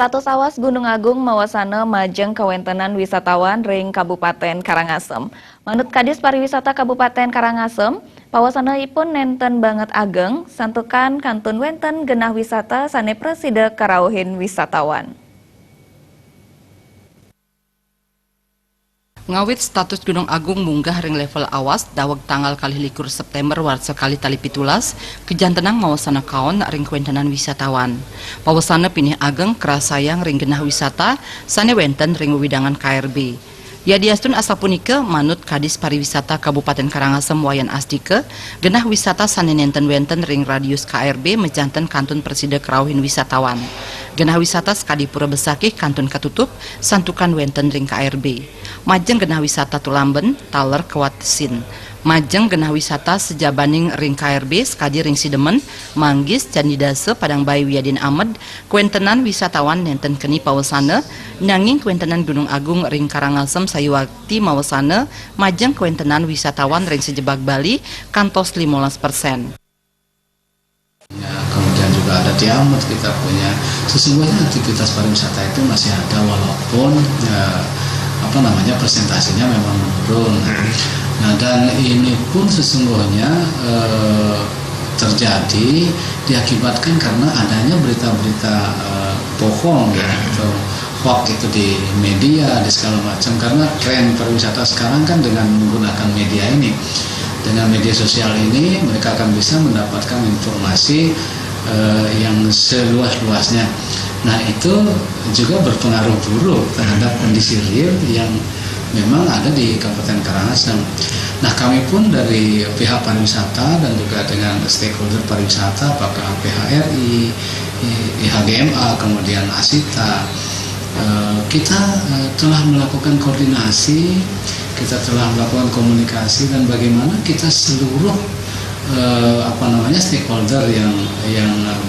Status awas Gunung Agung mawasana majeng kawentenan wisatawan ring Kabupaten Karangasem. Manut Kadis Pariwisata Kabupaten Karangasem, pawasanaipun nenten banget ageng, santukan kantun wenten genah wisata sane preside karauhin wisatawan. Ngawit status Gunung Agung munggah ring level awas daweg tanggal kali 21 September warsa kali tali pitulas kejantenang mawasana kaon ring kuentenan wisatawan. Pawasana pinih ageng kerasayang ring genah wisata sane wenten ring widangan KRB. Yadiastun asapunika manut Kadis Pariwisata Kabupaten Karangasem wayan astike genah wisata sane nenten wenten ring radius KRB mejanten kantun preside kerauhin wisatawan. Genah wisata sekadi pura besakih kantun katutup santukan wenten ring KRB. Majeng genah wisata Tulamben, Taler, Kewatsin. Majeng genah wisata sejabaning ring KRB sekadi ring Sidemen, Manggis, Candidase, Padangbayi Wiyadin Ahmed, kuentenan wisatawan nenten keni pawasana, nanging kuentenan Gunung Agung ring Karangasem sayuwakti mawasana, majeng kuentenan wisatawan ring Sejebak Bali kantos 15%. Ya, kemudian juga ada di Amet kita punya. Sesungguhnya aktivitas pariwisata itu masih ada walaupun presentasinya memang menurun. Nah, dan ini pun sesungguhnya terjadi diakibatkan karena adanya berita-berita bohong ya, atau hoax itu di media, di segala macam. Karena tren pariwisata sekarang kan dengan menggunakan media ini, dengan media sosial ini mereka akan bisa mendapatkan informasi yang seluas-luasnya. Nah, itu juga berpengaruh buruk terhadap kondisi real yang memang ada di Kabupaten Karangasem. Nah, kami pun dari pihak pariwisata dan juga dengan stakeholder pariwisata, apakah PHRI, IHGMA, kemudian ASITA, kita telah melakukan koordinasi, kita telah melakukan komunikasi, dan bagaimana kita seluruh stakeholder yang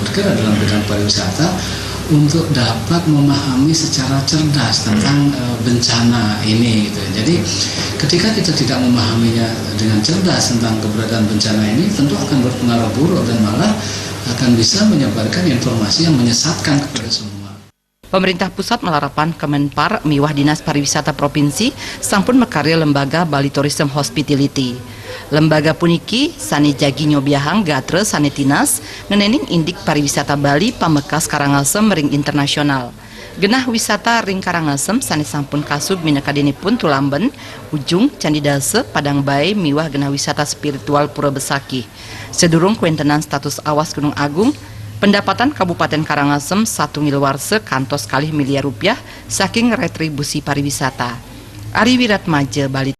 bergerak dalam bidang pariwisata untuk dapat memahami secara cerdas tentang bencana ini gitu. Jadi ketika kita tidak memahaminya dengan cerdas tentang keberadaan bencana ini, tentu akan berpengaruh buruk dan malah akan bisa menyebarkan informasi yang menyesatkan kepada semua. Pemerintah pusat melarapan Kemenpar miwah Dinas Pariwisata Provinsi sampun mekarya lembaga Bali Tourism Hospitality. Lembaga puniki sane jagi nyobiahang gatre sane tinas ngenening indik pariwisata Bali pamekas Karangasem ring internasional. Genah wisata ring Karangasem sane sampun kasub minakadenipun Tulamben, Ujung, Candidase, Padangbayi miwah genah wisata spiritual Pura Besakih. Sedurung kuentenan status awas Gunung Agung, pendapatan Kabupaten Karangasem 1 miliwarse kantos kalih miliar rupiah saking retribusi pariwisata. Ari Wiratmaja, Bali.